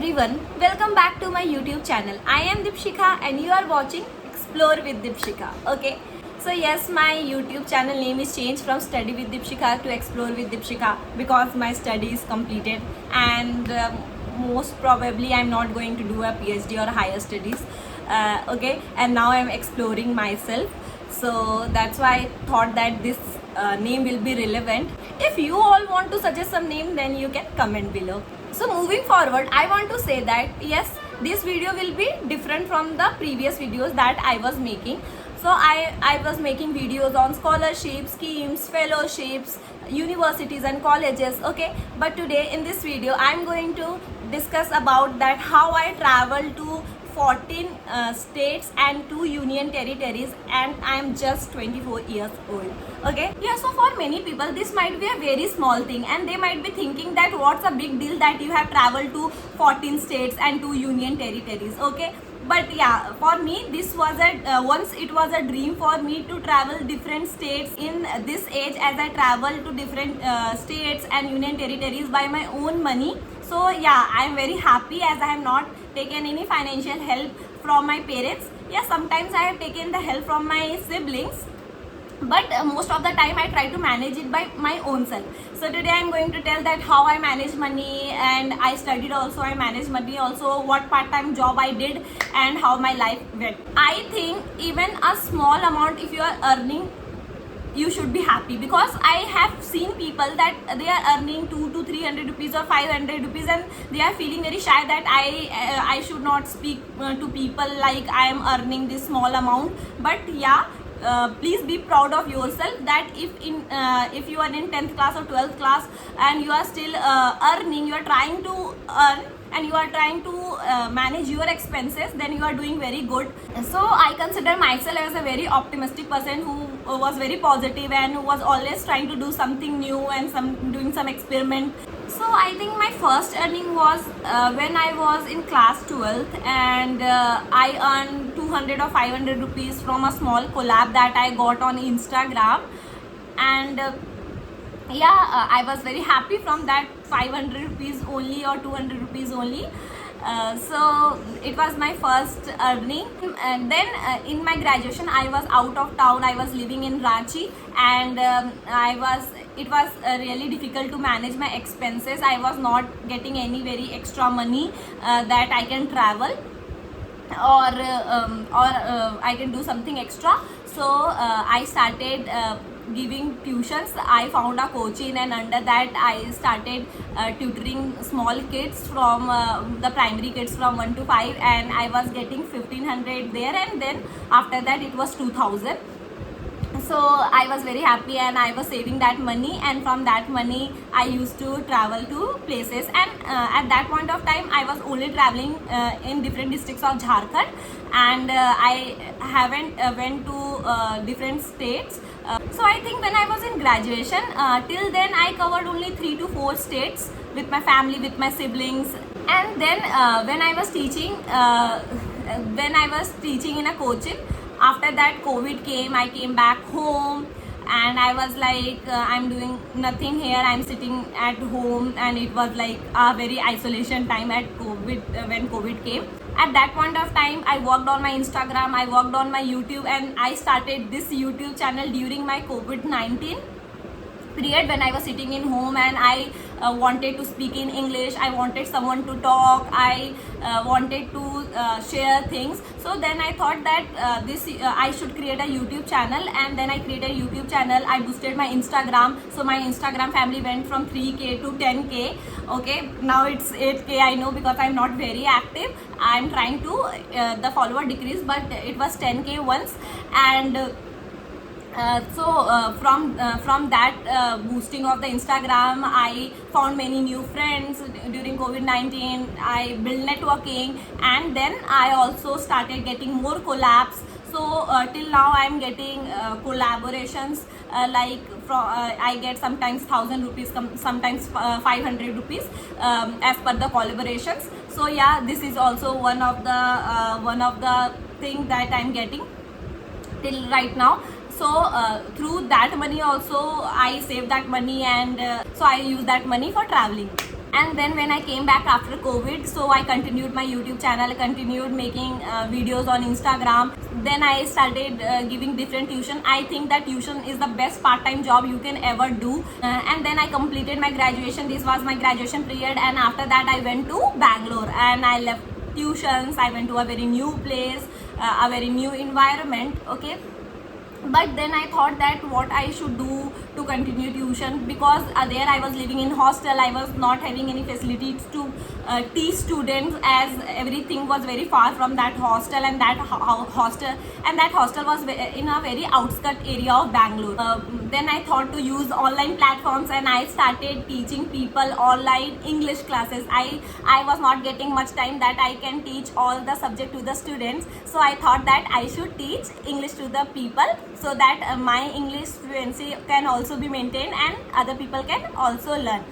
everyone, welcome back to my YouTube channel. I am Dipshika and you are watching Explore with Dipshika. Okay, so yes, my YouTube channel name is changed from Study with Dipshika to Explore with Dipshika because my study is completed and most probably I'm not going to do a PhD or higher studies. Okay, and now I'm exploring myself. So that's why I thought that this name will be relevant. If you all want to suggest some name, then you can comment below. So moving forward, I want to say that yes, this video will be different from the previous videos that I was making. So I was making videos on scholarships, schemes, fellowships, universities and colleges. Okay, but today in this video I'm going to discuss about that how I travel to 14 states and 2 union territories, and I am just 24 years old. Okay, yeah, so for many people this might be a very small thing and they might be thinking that what's a big deal that you have traveled to 14 states and 2 union territories. Okay, but yeah, for me this was a once it was a dream for me to travel different states. In this age, as I travel to different states and union territories by my own money, so yeah, I am very happy as I have not taken any financial help from my parents. Yeah, sometimes I have taken the help from my siblings, but most of the time I try to manage it by my own self. So today I'm going to tell that how I manage money, and I studied also, I managed money also, what part-time job I did and how my life went. I think even a small amount if you are earning, you should be happy, because I have seen people that they are earning 2 to 300 rupees or 500 rupees and they are feeling very shy that I should not speak to people like I am earning this small amount. But yeah, please be proud of yourself that if you are in 10th class or 12th class and you are still earning, you are trying to earn and you are trying to manage your expenses, then you are doing very good. So I consider myself as a very optimistic person who was very positive and who was always trying to do something new and doing some experiment. So I think my first earning was when I was in class 12th, and I earned 200 or 500 rupees from a small collab that I got on Instagram. And I was very happy from that 500 rupees only or 200 rupees only. So it was my first earning. And then in my graduation I was out of town. I was living in Ranchi, and it was really difficult to manage my expenses. I was not getting any very extra money that I can travel or I can do something extra. So I started giving tuitions. I found a coaching, and under that I started tutoring small kids from the primary kids from 1 to 5, and I was getting 1500 there, and then after that it was 2000. So I was very happy and I was saving that money, and from that money I used to travel to places. And at that point of time I was only traveling in different districts of Jharkhand, and I haven't went to different states. So I think when I was in graduation, till then I covered only 3 to 4 states with my family, with my siblings. And then when I was teaching in a coaching, after that COVID came, I came back home and I was like, I'm doing nothing here, I'm sitting at home, and it was like a very isolation time at COVID when COVID came. At that point of time I worked on my Instagram, I worked on my YouTube, and I started this YouTube channel during my COVID-19 period when I was sitting in home and I wanted to speak in English. I wanted someone to talk. I wanted to share things. So then I thought that I should create a YouTube channel, and then I created a YouTube channel. I boosted my Instagram, so my Instagram family went from 3k to 10k. Okay, now it's 8k. I know, because I'm not very active. I'm trying to the follower decrease, but it was 10k once. And from that boosting of the Instagram, I found many new friends during COVID-19. I built networking, and then I also started getting more collabs. So till now I'm getting collaborations I get sometimes 1000 rupees, sometimes 500 rupees as per the collaborations. So yeah, this is also one of the thing that I'm getting till right now. So through that money also I save that money, and so I use that money for traveling. And then when I came back after COVID, so I continued my YouTube channel, continued making videos on Instagram. Then I started giving different tuition. I think that tuition is the best part-time job you can ever do. And then I completed my graduation. This was my graduation period, and after that I went to Bangalore and I left tuitions. I went to a very new place, a very new environment. Okay, but then I thought that what I should do to continue tuition, because there I was living in hostel. I was not having any facilities to teach students, as everything was very far from that hostel, and that hostel was in a very outskirt area of Bangalore. Then I thought to use online platforms, and I started teaching people online English classes. I was not getting much time that I can teach all the subject to the students, so I thought that I should teach English to the people, so that my English fluency can also be maintained and other people can also learn.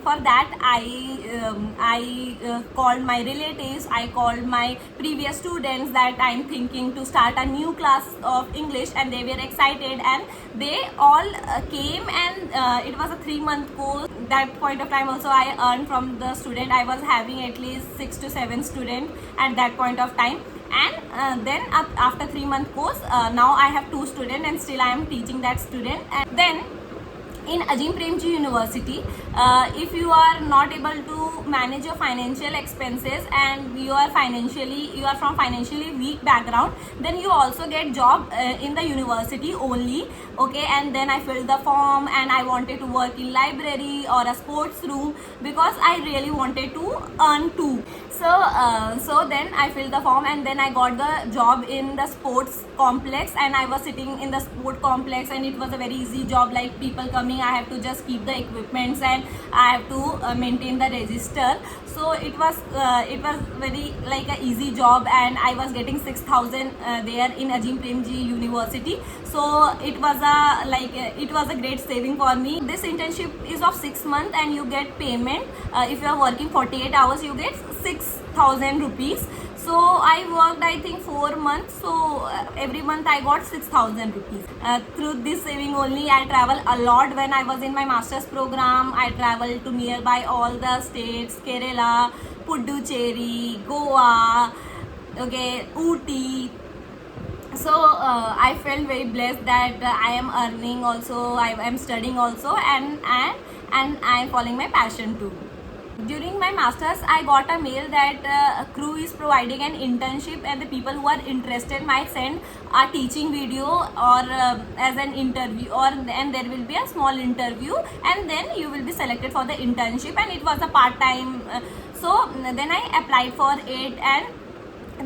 For that I called my relatives, I called my previous students that I'm thinking to start a new class of English, and they were excited and they all came, and it was a 3-month course. That point of time also I earned from the student. I was having at least 6 to 7 students at that point of time. And then after 3-month course, now I have 2 students and still I am teaching that student. And then in Azim Premji University, if you are not able to manage your financial expenses and you are from financially weak background, then you also get job in the university only. Okay, and then I filled the form, and I wanted to work in library or a sports room, because I really wanted to earn too. So then I filled the form, and then I got the job in the sports complex, and I was sitting in the sport complex, and it was a very easy job. Like, people coming, I have to just keep the equipments and I have to maintain the register. So it was very like a easy job, and I was getting 6,000 there in Azim Premji University. So it was a great saving for me. This internship is of 6 months, and you get payment. If you are working 48 hours, you get 6,000 rupees. So I worked, I think, 4 months. So every month I got 6,000 rupees. Through this saving only, I travel a lot. When I was in my master's program, I traveled to nearby all the states: Kerala, Puducherry, Goa, okay, Ooty. So I felt very blessed that I am earning also, I am studying also, and I am following my passion too. During my masters, I got a mail that CRU is providing an internship, and the people who are interested might send a teaching video or as an interview, and there will be a small interview, and then you will be selected for the internship. And it was a part-time, so then I applied for it, and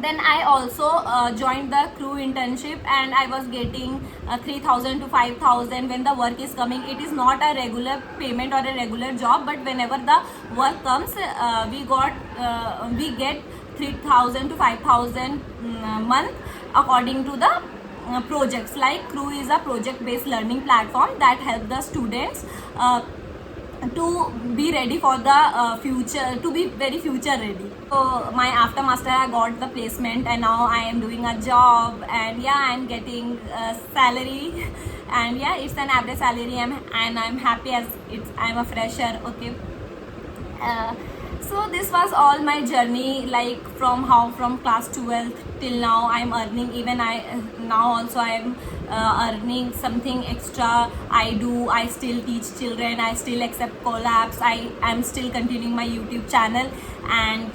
then I also joined the CRU internship, and I was getting 3,000 to 5,000 when the work is coming. It is not a regular payment or a regular job, but whenever the work comes, we get 3,000 to 5,000 month according to the projects. Like, CRU is a project-based learning platform that helps the students to be ready for the future, to be very future ready. So my after master, I got the placement, and now I am doing a job, and yeah, I am getting salary, and yeah, it's an average salary, and I'm happy as I'm a fresher. Okay. So this was all my journey, like from class 12th till now I'm earning. Even now also I am earning something extra. I still teach children, I still accept collabs, I am still continuing my YouTube channel, and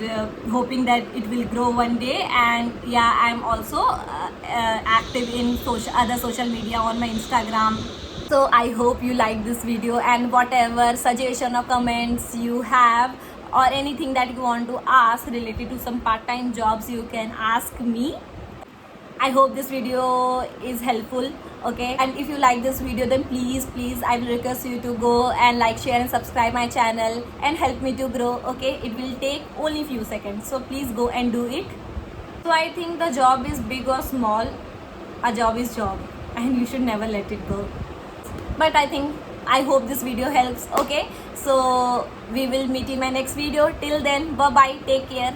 hoping that it will grow one day. And yeah, I'm also active in other social media on my Instagram. So I hope you like this video, and whatever suggestion or comments you have, or anything that you want to ask related to some part-time jobs, you can ask me. I hope this video is helpful. Okay, and if you like this video, then please I will request you to go and like, share and subscribe my channel and help me to grow. Okay, it will take only few seconds, so please go and do it. So I think the job is big or small, a job is job, and you should never let it go. But I hope this video helps. Okay, so we will meet in my next video. Till then, bye bye, take care.